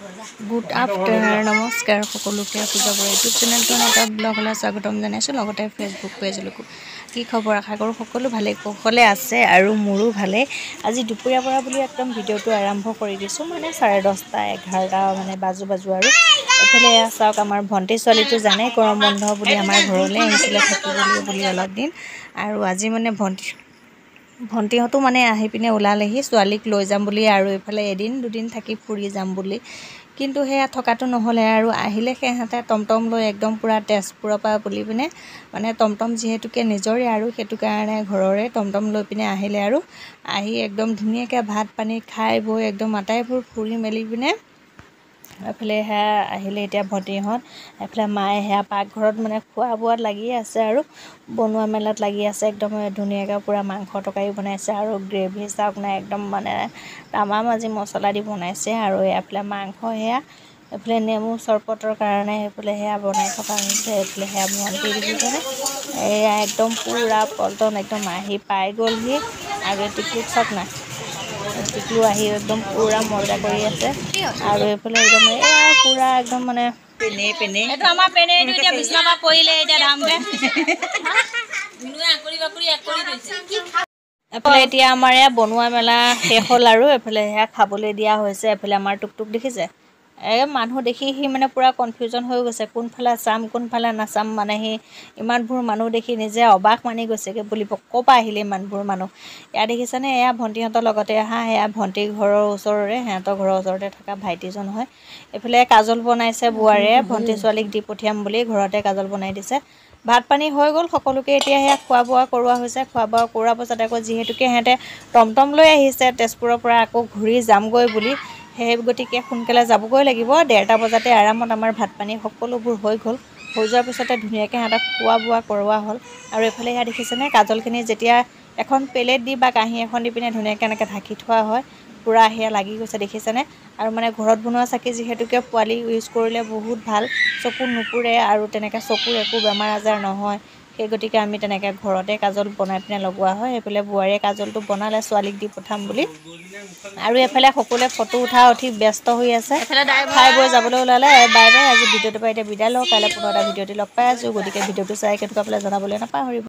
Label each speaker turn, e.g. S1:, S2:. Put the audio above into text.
S1: Good afternoon নমস্কাৰ সকলোকে পূজা বৰা ইউটিউব চেনেলটো এটা ব্লগলৈ স্বাগতম জনাইছোঁ লগতে ফেচবুক পেজলৈকো কি খবৰ আশা কৰোঁ সকলো ভালে কুশলে আছে আৰু মোৰো ভালে আজি দুপৰীয়াৰ পৰা বুলি একদম ভিডিঅ'টো আৰম্ভ কৰি দিছোঁ মানে 10:30 11 মানে বাজু আৰু এফালে চাওক আমাৰ ভণ্টি ছোৱালীটো জানে গৰম বন্ধ বুলি আমাৰ ঘৰলৈ আহিছিলে থাকিবলৈ বুলি অলপ দিন আৰু আজি মানে ভণ্টিহঁতো মানে আহি পিনে ওলালেহি ছোৱালীক লৈ যাম বুলি আৰু এফালে এদিন দুদিন থাকি ফুৰি যাম বুলি কিন্তু হেয়া থকাটো নহ'লে আৰু আহিলে সেহঁতে টমটম লৈ একদম পুৰা তেজপুৰৰ পৰা বুলি পিনে মানে টমটম যিহেতুকে নিজৰে আৰু সেইটো কাৰণে ঘৰৰে টমটম লৈ পিনে আহিলে আৰু আহি একদম ধুনীয়াকৈ ভাত পানী খাই বৈ একদম আটাইবোৰ ফুৰি মেলি পিনে এফালে হেয়া আহিলে এতিয়া ভণ্টিহঁত এফালে মায়ে হেয়া পাকঘৰত মানে খোৱা বোৱাত লাগি আছে আৰু বনোৱা মেলাত লাগি আছে একদম ধুনীয়াকৈ পুৰা মাংস তৰকাৰী বনাইছে আৰু গ্ৰেভি চাওক নাই একদম মানে তামাম আজি মছলা দি বনাইছে আৰু এফালে মাংস হেয়া এফালে নেমু চৰবতৰ কাৰণে এফালে হেয়া বনাই থকা হৈছে এফালে হেয়া ভণ্টি দেখিছেনে এয়া একদম পুৰা পল্টন একদম আহি পাই গ'লহি আৰু টিকলুক চাওক না টিকলু আহি একদম পুৰা মজা কৰি আছে আৰু এইফালে একদম এয়া পুৰা একদম মানে পেনে এইটো আমাৰ পেনেটো এতিয়া বিছনাৰ পৰা পৰিলে এতিয়া ধামকে এফালে এতিয়া আমাৰ এয়া বনোৱা মেলা শেষ হ'ল আৰু এফালে সেয়া খাবলৈ দিয়া হৈছে এফালে আমাৰ টুকটুক দেখিছে মানুহ দেখি সি মানে পুৰা কনফিউজন হৈ গৈছে কোনফালে চাম কোনফালে নাচাম মানে সি ইমানবোৰ মানুহ দেখি নিজে অবাক মানি গৈছেগৈ বুলি ক'ৰ পৰা আহিলে ইমানবোৰ মানুহ এয়া দেখিছেনে এয়া ভণ্টিহঁতৰ লগতে আহা এয়া ভণ্টি ঘৰৰ ওচৰৰে সিহঁতৰ ঘৰৰ ওচৰতে থকা ভাইটিজন হয় এইফালে কাজল বনাইছে বোৱাৰে ভণ্টি ছোৱালীক দি পঠিয়াম বুলি ঘৰতে কাজল বনাই দিছে ভাত পানী হৈ গ'ল সকলোকে এতিয়া সেয়া খোৱা বোৱা কৰোৱা হৈছে খোৱা বোৱা কৰাৰ পাছত আকৌ যিহেতুকে সিহঁতে টমটম লৈ আহিছে তেজপুৰৰ পৰা আকৌ ঘূৰি যামগৈ বুলি সেই গতিকে সোনকালে যাবগৈ লাগিব 1:30 বজাতে আৰামত আমাৰ ভাত পানী সকলোবোৰ হৈ গ'ল হৈ যোৱাৰ পিছতে ধুনীয়াকৈ সিহঁতক খোৱা বোৱা কৰোৱা হ'ল আৰু এইফালে সেয়া দেখিছেনে কাজলখিনি যেতিয়া এখন প্লেট দি বা কাঁহী এখন দি পিনে ধুনীয়াকৈ এনেকৈ ঢাকি থোৱা হয় পুৰা সেয়া লাগি গৈছে দেখিছেনে আৰু মানে ঘৰত বনোৱা চাকি যিহেতুকে পোৱালি ইউজ কৰিলে বহুত ভাল চকু নুপুৰে আৰু তেনেকৈ চকুৰ একো বেমাৰ আজাৰ নহয় সেই গতিকে আমি তেনেকৈ ঘৰতে কাজল বনাই পিনে লগোৱা হয় এইফালে বোৱাৰীয়ে কাজলটো বনালে ছোৱালীক দি পঠাম বুলি আৰু এইফালে সকলোৱে ফটো উঠি ব্যস্ত হৈ আছে খাই বৈ যাবলৈ ওলালে বাই বাই আজি ভিডিঅ'টোৰ পৰা এতিয়া বিদায় লওঁ কাইলৈ পুনৰ এটা ভিডিঅ'টি লগ পাই আছোঁ গতিকে ভিডিঅ'টো চাই কেনেকুৱা পালে জনাবলৈ নাপাহৰিব।